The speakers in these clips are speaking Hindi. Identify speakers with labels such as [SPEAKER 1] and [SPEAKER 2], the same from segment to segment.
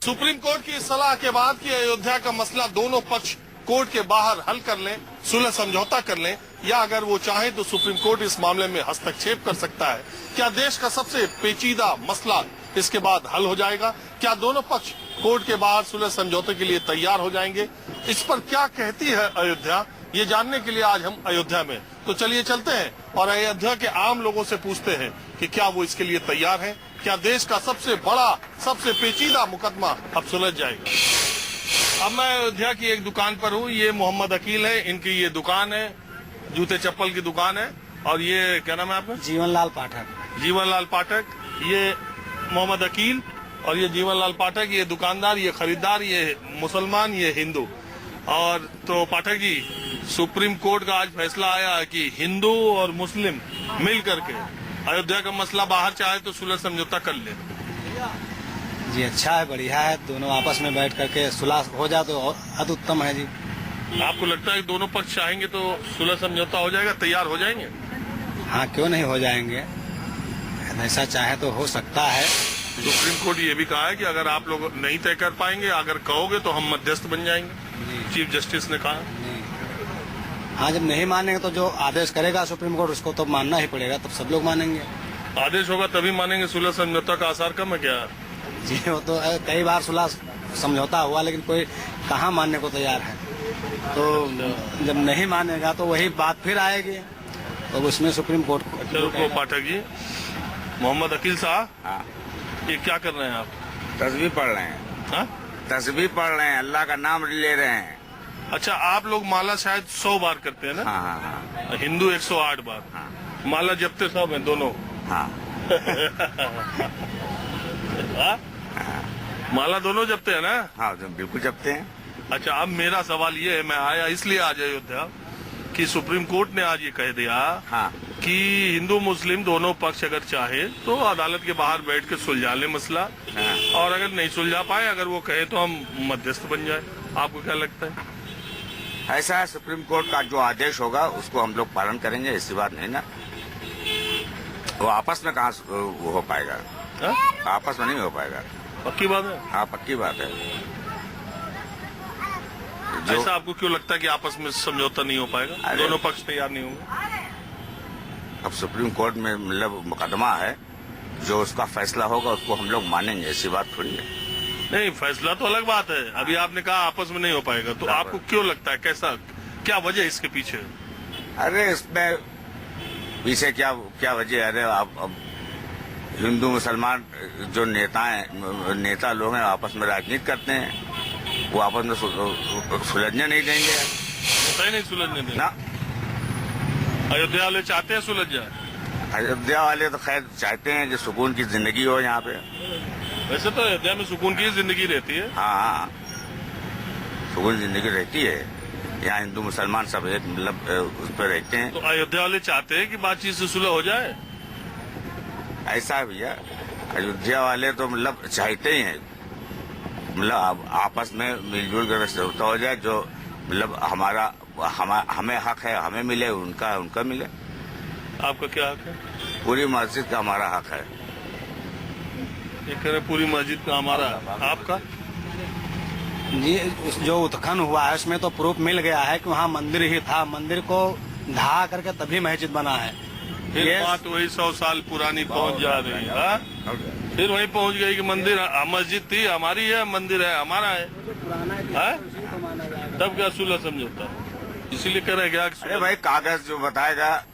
[SPEAKER 1] सुप्रीम कोर्ट की सलाह के बाद कि अयोध्या का मसला दोनों पक्ष कोर्ट के बाहर हल कर लें, सुलह समझौता कर लें, या अगर वो चाहे तो सुप्रीम कोर्ट इस मामले में हस्तक्षेप कर सकता है। क्या देश का सबसे पेचीदा मसला इसके बाद हल हो जाएगा? क्या दोनों पक्ष कोर्ट के बाहर सुलह समझौते के लिए तैयार हो जाएंगे? इस पर क्या कहती है अयोध्या, ये जानने के लिए आज हम अयोध्या में। तो चलिए चलते हैं और अयोध्या के आम लोगों से पूछते हैं कि क्या वो इसके लिए तैयार हैं? क्या देश का सबसे बड़ा, सबसे पेचीदा मुकदमा अब सुलझ जाएगा? अब मैं अयोध्या की एक दुकान पर हूँ। ये मोहम्मद अकील है, इनकी ये दुकान है, जूते चप्पल की दुकान है। और ये क्या नाम है आपका?
[SPEAKER 2] जीवनलाल पाठक।
[SPEAKER 1] जीवनलाल पाठक, ये मोहम्मद अकील और ये जीवनलाल पाठक, ये दुकानदार, ये खरीदार, ये मुसलमान, ये हिंदू। और तो पाठक जी, सुप्रीम कोर्ट का आज फैसला आया है कि हिंदू और मुस्लिम मिल करके अयोध्या का मसला बाहर चाहे तो सुलह समझौता कर ले।
[SPEAKER 2] जी अच्छा है, बढ़िया है। दोनों आपस में बैठ करके सुलह हो जाए तो अति उत्तम है जी।
[SPEAKER 1] आपको लगता है कि दोनों पक्ष चाहेंगे तो सुलह समझौता हो जाएगा, तैयार हो जाएंगे?
[SPEAKER 2] हाँ, क्यों नहीं हो जाएंगे, ऐसा चाहे तो हो सकता है।
[SPEAKER 1] सुप्रीम कोर्ट ये भी कहा है कि अगर आप लोग नहीं तय कर पाएंगे, अगर कहोगे तो हम मध्यस्थ बन जाएंगे। चीफ जस्टिस ने कहा।
[SPEAKER 2] हाँ, जब नहीं मानेंगे तो जो आदेश करेगा सुप्रीम कोर्ट उसको तो मानना ही पड़ेगा, तब सब लोग मानेंगे।
[SPEAKER 1] आदेश होगा तभी मानेंगे। सुलह समझौता का आसार कम है क्या?
[SPEAKER 2] जी, वो तो कई बार सुलह समझौता हुआ लेकिन कोई कहाँ मानने को तैयार है। तो जब नहीं मानेगा तो वही बात फिर आएगी, तो उसमें सुप्रीम कोर्ट को।
[SPEAKER 1] चलो पाठक जी, मोहम्मद अकील साहब,
[SPEAKER 3] हाँ।
[SPEAKER 1] ये क्या कर रहे हैं आप?
[SPEAKER 3] तस्बीह पढ़ रहे हैं।
[SPEAKER 1] हाँ?
[SPEAKER 3] तस्बीह पढ़ रहे हैं, अल्लाह का नाम ले रहे हैं।
[SPEAKER 1] अच्छा, आप लोग माला शायद 100 बार करते हैं ना?
[SPEAKER 3] हाँ हाँ हाँ
[SPEAKER 1] हिंदू 108 बार।
[SPEAKER 3] हाँ
[SPEAKER 1] माला जपते सब हैं दोनों।
[SPEAKER 3] हाँ
[SPEAKER 1] हाँ? माला दोनों जपते हैं ना?
[SPEAKER 3] हाँ, तो बिल्कुल जपते हैं।
[SPEAKER 1] अच्छा, अब मेरा सवाल ये है, मैं आया इसलिए आज अयोध्या कि सुप्रीम कोर्ट ने आज ये कह दिया
[SPEAKER 3] हाँ
[SPEAKER 1] कि हिंदू मुस्लिम दोनों पक्ष अगर चाहे तो अदालत के बाहर बैठ के सुलझा ले मसला,
[SPEAKER 3] हाँ।
[SPEAKER 1] और अगर नहीं सुलझा पाए, अगर वो कहे तो हम मध्यस्थ बन जाए। आपको क्या लगता है?
[SPEAKER 3] ऐसा है, सुप्रीम कोर्ट का जो आदेश होगा उसको हम लोग पालन करेंगे, ऐसी बात नहीं ना। वो आपस में कहाँ वो हो पाएगा?
[SPEAKER 1] हा?
[SPEAKER 3] आपस में नहीं हो पाएगा।
[SPEAKER 1] पक्की बात है?
[SPEAKER 3] हाँ, पक्की बात है।
[SPEAKER 1] ऐसा आपको क्यों लगता है कि आपस में समझौता नहीं हो पाएगा?
[SPEAKER 3] अरे,
[SPEAKER 1] दोनों पक्ष तैयार नहीं होंगे?
[SPEAKER 3] अब सुप्रीम कोर्ट में मतलब मुकदमा है, जो उसका फैसला होगा उसको हम लोग मानेंगे, ऐसी बात थोड़ी है।
[SPEAKER 1] नहीं, फैसला तो अलग बात है। अभी आपने कहा आपस में नहीं हो पाएगा, तो आपको क्यों लगता है, कैसा, क्या वजह इसके पीछे?
[SPEAKER 3] अरे इसमें पीछे क्या क्या वजह है? अरे अब हिंदू मुसलमान जो नेता लोग हैं आपस में राजनीति करते हैं, वो आपस में सुलझने नहीं देंगे।
[SPEAKER 1] सही नहीं सुलझने देंगे
[SPEAKER 3] ना।
[SPEAKER 1] अयोध्या वाले चाहते हैं सुलझ जाए?
[SPEAKER 3] अयोध्या वाले तो खैर चाहते हैं कि सुकून की जिंदगी हो यहाँ पे।
[SPEAKER 1] वैसे तो अयोध्या में सुकून की जिंदगी रहती है।
[SPEAKER 3] हाँ, सुकून जिंदगी रहती है यहाँ, हिंदू मुसलमान सब एक मतलब उस पर रहते हैं।
[SPEAKER 1] तो अयोध्या वाले चाहते हैं कि बातचीत से सुलह हो जाए?
[SPEAKER 3] ऐसा है भैया, अयोध्या वाले तो मतलब चाहते ही हैं, मतलब आपस में मिलजुल कर समझौता हो जाए, जो मतलब हमें हक है हमें मिले, उनका मिले।
[SPEAKER 1] आपका क्या हक है?
[SPEAKER 3] पूरी मस्जिद का हमारा हक है।
[SPEAKER 1] ये कह रहे पूरी मस्जिद का हमारा, आपका?
[SPEAKER 2] जी, जो उत्खनन हुआ है उसमें तो प्रूफ मिल गया है कि वहाँ मंदिर ही था। मंदिर को ढहा करके तभी मस्जिद बना है।
[SPEAKER 1] फिर बात वही 100 साल पुरानी पहुंच जा रही है। हाँ? फिर वही पहुंच गई कि मंदिर, मस्जिद थी हमारी है, मंदिर है हमारा है। तब क्या सुलह समझौता? इसीलिए कह रहे क्या?
[SPEAKER 3] अरे भाई, कागज जो बताएगा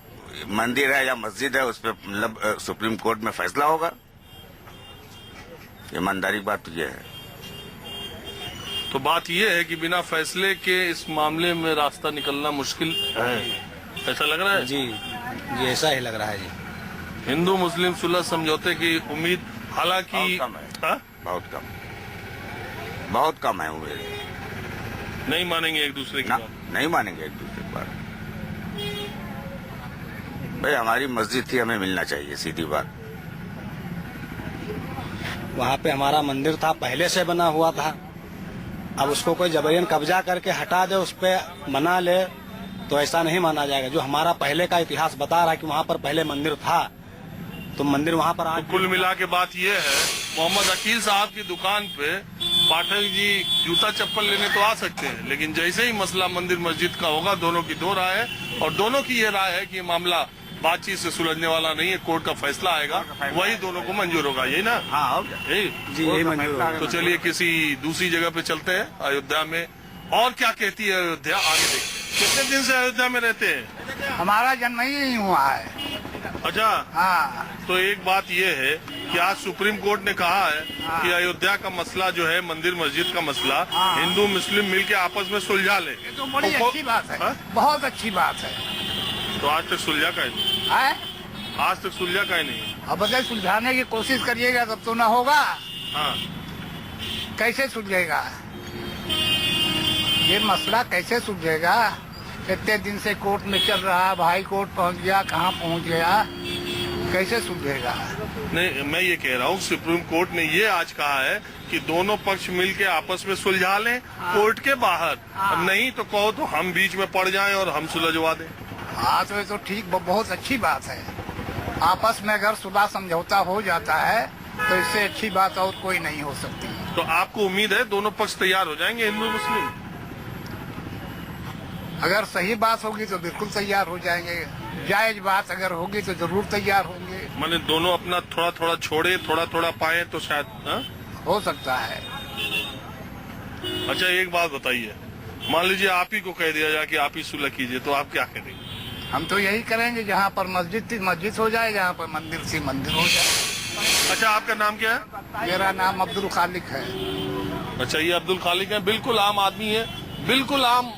[SPEAKER 3] मंदिर है या मस्जिद है, उस पर मतलब सुप्रीम कोर्ट में फैसला होगा। ईमानदारी बात तो ये है।
[SPEAKER 1] तो बात ये है कि बिना फैसले के इस मामले में रास्ता निकलना मुश्किल है, ऐसा लग रहा है?
[SPEAKER 2] जी, ऐसा ही लग रहा है जी।
[SPEAKER 1] हिंदू मुस्लिम सुलह समझौते की उम्मीद हालांकि
[SPEAKER 3] बहुत कम है।
[SPEAKER 1] हाँ?
[SPEAKER 3] बहुत कम है उम्मीद।
[SPEAKER 1] नहीं मानेंगे एक दूसरे की
[SPEAKER 3] ना,
[SPEAKER 1] बात?
[SPEAKER 3] नहीं मानेंगे एक दूसरे की बात। भाई, हमारी मस्जिद थी, हमें मिलना चाहिए, सीधी बात।
[SPEAKER 2] वहाँ पे हमारा मंदिर था, पहले से बना हुआ था। अब उसको कोई जबरन कब्जा करके हटा दे, उस पे बना ले, तो ऐसा नहीं माना जाएगा। जो हमारा पहले का इतिहास बता रहा है कि वहाँ पर पहले मंदिर था, तो मंदिर वहाँ पर आज
[SPEAKER 1] तो कुल मिला के बात ये है, मोहम्मद अकील साहब की दुकान पे पाठक जी जूता चप्पल लेने तो आ सकते हैं, लेकिन जैसे ही मसला मंदिर मस्जिद का होगा, दोनों की दो राय है और दोनों की ये राय है कि ये मामला बातचीत से सुलझने वाला नहीं है, कोर्ट का फैसला आएगा, वही दोनों को मंजूर होगा, यही ना?
[SPEAKER 3] हाँ,
[SPEAKER 1] यही
[SPEAKER 2] जी यही मंजूर होगा।
[SPEAKER 1] तो चलिए किसी दूसरी जगह पे चलते हैं, अयोध्या में और क्या कहती है अयोध्या, आगे देखते हैं। कितने दिन से अयोध्या में रहते हैं?
[SPEAKER 4] हमारा जन्म ही यहीं हुआ है।
[SPEAKER 1] अच्छा,
[SPEAKER 4] हाँ,
[SPEAKER 1] तो एक बात ये है कि आज सुप्रीम कोर्ट ने कहा है कि अयोध्या का मसला जो है, मंदिर मस्जिद का मसला, हिंदू मुस्लिम मिलके आपस में सुलझा ले।
[SPEAKER 4] ये तो बड़ी
[SPEAKER 1] तो
[SPEAKER 4] अच्छी बात है,
[SPEAKER 1] हाँ?
[SPEAKER 4] बहुत अच्छी बात है।
[SPEAKER 1] तो आज तक सुलझा का नहीं,
[SPEAKER 4] है?
[SPEAKER 1] आज तक सुलझा का नहीं।
[SPEAKER 4] अब अगर सुलझाने की कोशिश करिएगा तब तो ना होगा,
[SPEAKER 1] हाँ,
[SPEAKER 4] कैसे सुलझेगा ये मसला, कैसे सुलझेगा? इतने दिन से कोर्ट में चल रहा, भाई कोर्ट पहुंच गया, कहाँ पहुंच गया, कैसे सुलझेगा?
[SPEAKER 1] नहीं, मैं ये कह रहा हूँ सुप्रीम कोर्ट ने ये आज कहा है कि दोनों पक्ष मिलके आपस में सुलझा लें, कोर्ट के बाहर। नहीं तो कहो तो हम बीच में पड़ जाएं और हम सुलझवा दें।
[SPEAKER 4] हाँ, तो ये तो ठीक, बहुत अच्छी बात है। आपस में अगर सुलह समझौता हो जाता है तो इससे अच्छी बात और कोई नहीं हो सकती।
[SPEAKER 1] तो आपको उम्मीद है दोनों पक्ष तैयार हो जाएंगे, हिंदू मुस्लिम?
[SPEAKER 4] अगर सही बात होगी तो बिल्कुल तैयार हो जाएंगे, जायज बात अगर होगी तो जरूर तैयार होंगे।
[SPEAKER 1] माने दोनों अपना थोड़ा थोड़ा छोड़े, थोड़ा थोड़ा पाए तो शायद। हाँ?
[SPEAKER 4] हो सकता है।
[SPEAKER 1] अच्छा, एक बात बताइए, मान लीजिए आप ही को कह दिया जाए कि आप ही सुलह कीजिए, तो आप क्या करेंगे?
[SPEAKER 4] हम तो यही करेंगे, जहाँ पर मस्जिद थी मस्जिद हो जाए, जहाँ पर मंदिर थी मंदिर हो जाए।
[SPEAKER 1] अच्छा, आपका नाम क्या है?
[SPEAKER 4] मेरा नाम अब्दुल खालिक है।
[SPEAKER 1] अच्छा, ये अब्दुल खालिक है, बिल्कुल आम आदमी है, बिल्कुल आम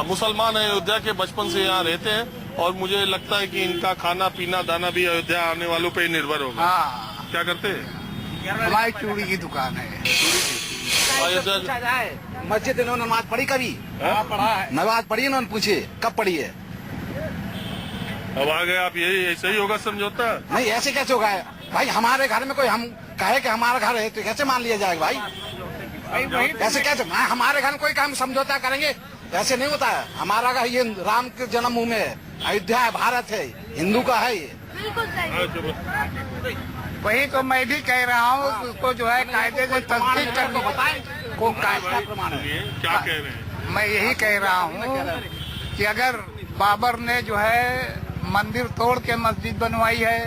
[SPEAKER 1] मुसलमान है, अयोध्या के, बचपन से यहाँ रहते हैं और मुझे लगता है कि इनका खाना पीना दाना भी अयोध्या आने वालों पे ही निर्भर होगा।
[SPEAKER 4] हाँ,
[SPEAKER 1] क्या करते हैं?
[SPEAKER 4] हमारी चूड़ी की दुकान है।
[SPEAKER 1] अयोध्या
[SPEAKER 5] मस्जिद इन्होंने नमाज पढ़ी कभी?
[SPEAKER 4] पढ़ा है।
[SPEAKER 5] नमाज पढ़ी इन्होंने, पूछे कब पढ़ी है?
[SPEAKER 1] अब आ गए आप, यही ऐसा ही होगा समझौता?
[SPEAKER 5] नहीं, ऐसे कैसे होगा भाई? हमारे घर में कोई हम कहे कि हमारा घर है तो कैसे मान लिया जाएगा भाई? ऐसे कैसे? हमारे घर में कोई काम समझौता करेंगे? ऐसे नहीं होता है। हमारा घर ये राम के जन्मभूमि है, अयोध्या है, भारत है, हिंदू का है ये।
[SPEAKER 4] वही तो मैं भी कह रहा हूँ, उसको जो है कायदे से तस्दीक करके बताएं को कायदा प्रमाण है।
[SPEAKER 1] क्या कह रहे हैं?
[SPEAKER 4] मैं यही कह रहा हूँ कि अगर बाबर ने जो है मंदिर तोड़ के मस्जिद बनवाई है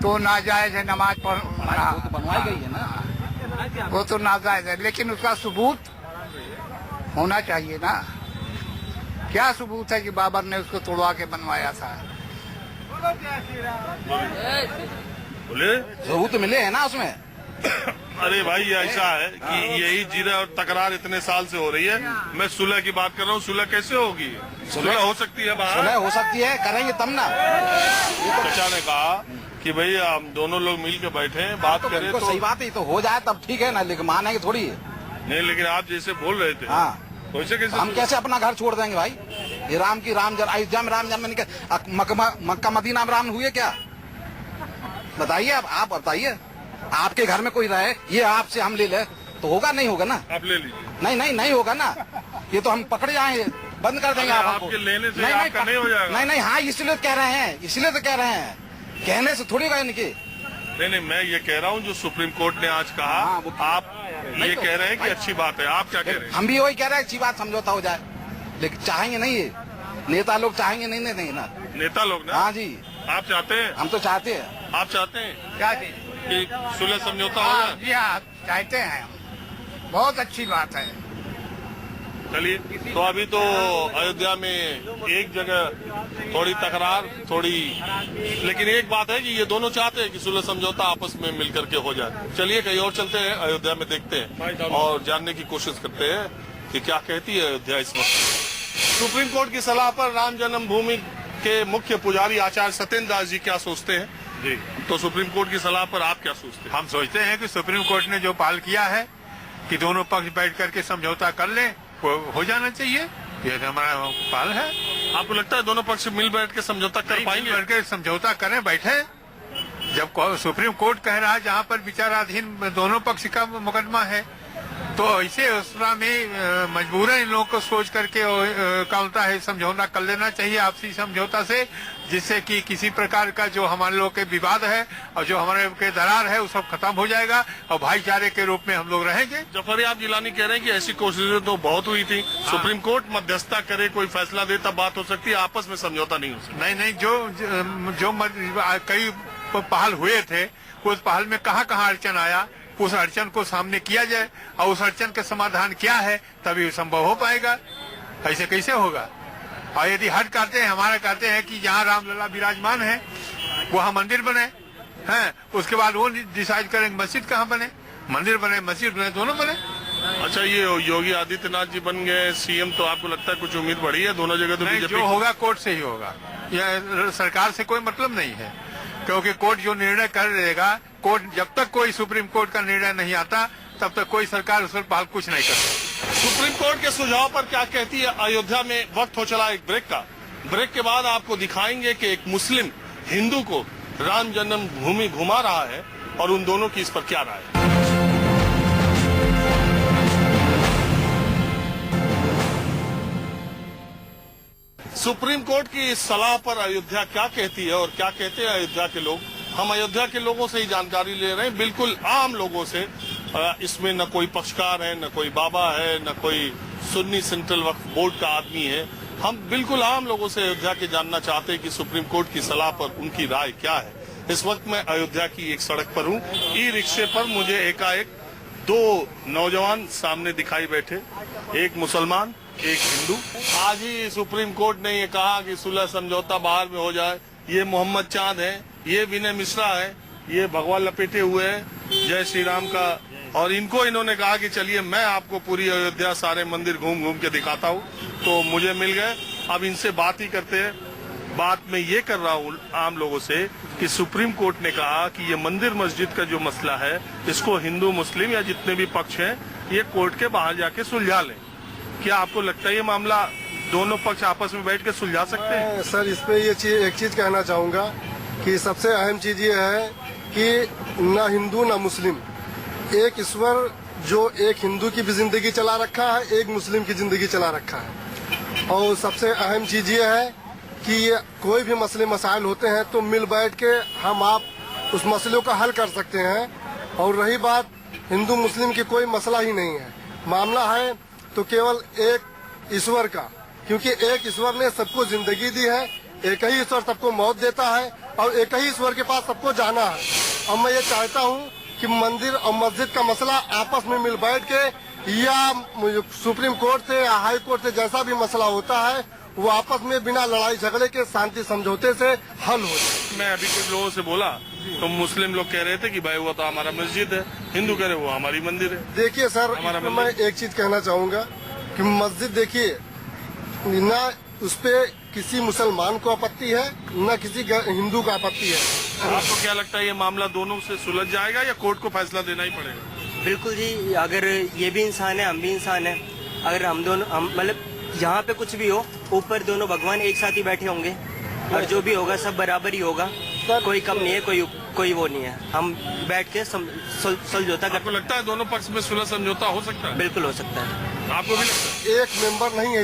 [SPEAKER 4] तो नाजायज है, नमाज पढ़ना
[SPEAKER 5] बनवाई गई है ना,
[SPEAKER 4] वो तो नाजायज है, लेकिन उसका सबूत होना चाहिए ना। क्या सबूत है कि बाबर ने उसको तोड़वा के बनवाया था?
[SPEAKER 1] बोले
[SPEAKER 5] सबूत मिले है ना उसमें।
[SPEAKER 1] अरे भाई, ये ऐसा है कि यही जीरा और तकरार इतने साल से हो रही है। मैं सुलह की बात कर रहा हूँ, सुलह कैसे होगी? सुलह हो सकती है बाहर?
[SPEAKER 5] सुलह हो सकती है, करेंगे तब ना।
[SPEAKER 1] चाचा ने कहा कि भाई हम दोनों लोग मिल के बैठे बात
[SPEAKER 5] तो
[SPEAKER 1] करें
[SPEAKER 5] बिल्कुल
[SPEAKER 1] तो
[SPEAKER 5] सही बात है, तो हो जाए तब ठीक है ना, लेकिन मानेंगे थोड़ी है।
[SPEAKER 1] नहीं, लेकिन आप जैसे बोल रहे थे,
[SPEAKER 5] हाँ,
[SPEAKER 1] वैसे कैसे?
[SPEAKER 5] हम कैसे अपना घर छोड़ देंगे भाई? ये राम अयोध्या में राम जन्म मक्का मदीना में राम हुए क्या? बताइए, आप बताइए। आपके घर में कोई रहे, ये आपसे हम ले ले तो होगा? नहीं होगा ना।
[SPEAKER 1] आप ले लीजिए।
[SPEAKER 5] नहीं होगा ना, ये तो हम पकड़े जाएंगे, बंद कर देंगे आप हमको।
[SPEAKER 1] आपके लेने से आपका नहीं हो जाएगा।
[SPEAKER 5] नहीं, हाँ, इसलिए कह रहे हैं, इसलिए तो कह रहे हैं, कहने से थोड़ी गए इनके।
[SPEAKER 1] नहीं, मैं ये कह रहा हूँ जो सुप्रीम कोर्ट ने आज कहा, आप ये कह रहे हैं कि अच्छी बात है, आप क्या कह रहे हैं?
[SPEAKER 5] हम भी वही कह रहे हैं, अच्छी बात, समझौता हो जाए, लेकिन चाहेंगे नहीं, ये नेता लोग चाहेंगे नहीं ना।
[SPEAKER 1] नेता लोग ना?
[SPEAKER 5] हाँ जी,
[SPEAKER 1] आप चाहते हैं?
[SPEAKER 5] हम तो चाहते हैं।
[SPEAKER 1] आप चाहते हैं
[SPEAKER 4] क्या चीज?
[SPEAKER 1] कि सुलह समझौता हो
[SPEAKER 4] हाँ
[SPEAKER 1] जाए?
[SPEAKER 4] जी, हाँ, चाहते हैं हम। बहुत अच्छी बात है।
[SPEAKER 1] चलिए, तो अभी तो अयोध्या में एक जगह थोड़ी तकरार, लेकिन एक बात है कि ये दोनों चाहते हैं कि सुलह समझौता आपस में मिलकर के हो जाए। चलिए, कहीं और चलते हैं, अयोध्या में देखते हैं और जानने की कोशिश करते हैं कि क्या कहती है अयोध्या इस वक्त। सुप्रीम कोर्ट की सलाह पर राम जन्मभूमि के मुख्य पुजारी आचार्य सत्येंद्र दास जी क्या सोचते हैं? जी, तो सुप्रीम कोर्ट की सलाह पर आप क्या सोचते हैं?
[SPEAKER 6] हम सोचते हैं कि सुप्रीम कोर्ट ने जो पहल किया है कि दोनों पक्ष बैठ करके समझौता कर ले, वो हो जाना चाहिए, ये तो हमारा पहल है।
[SPEAKER 1] आपको लगता है दोनों पक्ष मिल बैठ के समझौता कर पाएंगे?
[SPEAKER 6] बैठ के समझौता करें, बैठे। जब सुप्रीम कोर्ट कह रहा है जहाँ पर विचाराधीन दोनों पक्ष का मुकदमा है, तो ऐसे उसमें में मजबूरन इन लोगों को सोच करके क्या होता है समझौता कर लेना चाहिए आपसी समझौता से, जिससे कि किसी प्रकार का जो हमारे लोग के विवाद है और जो हमारे के दरार है वो सब खत्म हो जाएगा और भाईचारे के रूप में हम लोग रहेंगे।
[SPEAKER 1] जफरियाब जिलानी कह रहे हैं कि ऐसी कोशिशें तो बहुत हुई थी, सुप्रीम कोर्ट मध्यस्थता करे, कोई फैसला दे तब बात हो सकती है, आपस में समझौता नहीं हो सकता।
[SPEAKER 6] नहीं, जो कई पहल हुए थे उस पहल में कहाँ अड़चन आया, उस अड़चन को सामने किया जाए और उस अड़चन का समाधान क्या है तभी संभव हो पाएगा। ऐसे कैसे होगा? और यदि हट करते हैं, हमारा कहते हैं कि जहाँ रामलला विराजमान है वहाँ मंदिर बने हैं, उसके बाद वो डिसाइड करेंगे मस्जिद कहाँ बने, मंदिर बने मस्जिद बने, दोनों बने।
[SPEAKER 1] अच्छा, ये योगी आदित्यनाथ जी बन गए सीएम, तो आपको लगता है कुछ उम्मीद बढ़ी है दोनों जगह? तो
[SPEAKER 6] नहीं, जो होगा कोर्ट से ही होगा, यह सरकार से कोई मतलब नहीं है, क्योंकि कोर्ट जो निर्णय कर देगा, कोर्ट जब तक कोई सुप्रीम कोर्ट का निर्णय नहीं आता तब तक कोई सरकार उस पर कुछ नहीं कर सकती।
[SPEAKER 1] सुप्रीम कोर्ट के सुझाव पर क्या कहती है अयोध्या में? वक्त हो चला एक ब्रेक का। ब्रेक के बाद आपको दिखाएंगे कि एक मुस्लिम हिंदू को राम जन्मभूमि घुमा रहा है और उन दोनों की इस पर क्या राय है। सुप्रीम कोर्ट की इस सलाह पर अयोध्या क्या कहती है और क्या कहते हैं अयोध्या के लोग, हम अयोध्या के लोगों से ही जानकारी ले रहे हैं, बिल्कुल आम लोगों से। इसमें न कोई पक्षकार है, न कोई बाबा है, न कोई सुन्नी सेंट्रल वक्फ बोर्ड का आदमी है। हम बिल्कुल आम लोगों से अयोध्या के जानना चाहते हैं कि सुप्रीम कोर्ट की सलाह पर उनकी राय क्या है। इस वक्त मैं अयोध्या की एक सड़क पर हूँ। ई रिक्शे पर मुझे एकाएक दो नौजवान सामने दिखाई बैठे, एक मुसलमान एक हिंदू। आज ही सुप्रीम कोर्ट ने ये कहा कि सुलह समझौता बाहर में हो जाए। ये मोहम्मद चांद है, ये विनय मिश्रा है, ये भगवा लपेटे हुए हैं जय श्री राम का, और इनको इन्होंने कहा कि चलिए मैं आपको पूरी अयोध्या सारे मंदिर घूम घूम के दिखाता हूँ। तो मुझे मिल गए, अब इनसे बात ही करते हैं। बात मैं ये कर रहा हूँ आम लोगों से कि सुप्रीम कोर्ट ने कहा कि ये मंदिर मस्जिद का जो मसला है इसको हिंदू मुस्लिम या जितने भी पक्ष हैं ये कोर्ट के बाहर जाके सुलझा लें। क्या आपको लगता है ये मामला दोनों पक्ष आपस में बैठ के सुलझा सकते हैं?
[SPEAKER 7] सर, इस पे एक चीज कहना चाहूंगा कि सबसे अहम चीज ये है कि न हिंदू न मुस्लिम, एक ईश्वर जो एक हिंदू की भी जिंदगी चला रखा है, एक मुस्लिम की जिंदगी चला रखा है। और सबसे अहम चीज ये है कि कोई भी मसले मसाइल होते हैं तो मिल बैठ के हम आप उस मसलों का हल कर सकते हैं। और रही बात हिंदू मुस्लिम की, कोई मसला ही नहीं है, मामला है तो केवल एक ईश्वर का, क्योंकि एक ईश्वर ने सबको जिंदगी दी है, एक ही ईश्वर सबको मौत देता है और एक ही ईश्वर के पास सबको जाना है। और मैं ये चाहता हूँ कि मंदिर और मस्जिद का मसला आपस में मिल बैठ के या सुप्रीम कोर्ट से या हाई कोर्ट से जैसा भी मसला होता है वो आपस में बिना लड़ाई झगड़े के शांति समझौते से हल हो जाए।
[SPEAKER 1] मैं अभी कुछ लोगों से बोला तो मुस्लिम लोग कह रहे थे कि भाई वो तो हमारा मस्जिद है, हिंदू कह रहे वो हमारी मंदिर है।
[SPEAKER 7] देखिए सर, मैं एक चीज कहना चाहूंगा कि मस्जिद देखिए न उस पे किसी मुसलमान को आपत्ति है न किसी हिंदू को आपत्ति है।
[SPEAKER 1] आपको क्या लगता है ये मामला दोनों से सुलझ जाएगा या कोर्ट को फैसला देना ही पड़ेगा?
[SPEAKER 8] बिल्कुल जी, अगर ये भी इंसान है हम भी इंसान है, अगर हम दोनों मतलब यहाँ पे कुछ भी हो ऊपर दोनों भगवान एक साथ ही बैठे होंगे और जो भी होगा सब बराबर ही होगा, कोई कम नहीं है कोई वो नहीं है। हम बैठ के समझौता कर।
[SPEAKER 1] आपको लगता है दोनों पक्ष में सुलह समझौता हो सकता है?
[SPEAKER 8] बिल्कुल हो सकता है।
[SPEAKER 1] आपको भी लगता है?
[SPEAKER 7] एक मेंबर नहीं है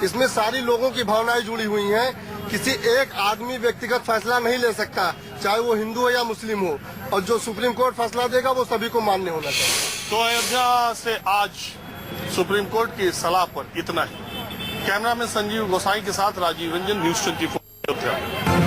[SPEAKER 7] इसमें सारी लोगों की भावनाएं जुड़ी हुई हैं। किसी एक आदमी व्यक्तिगत फैसला नहीं ले सकता, चाहे वो हिंदू हो या मुस्लिम हो, और जो सुप्रीम कोर्ट फैसला देगा वो सभी को मान्य होना चाहिए।
[SPEAKER 1] तो अयोध्या से आज सुप्रीम कोर्ट की सलाह पर इतना ही। कैमरामैन संजीव गोसाई के साथ राजीव रंजन, न्यूज़ 24 अयोध्या।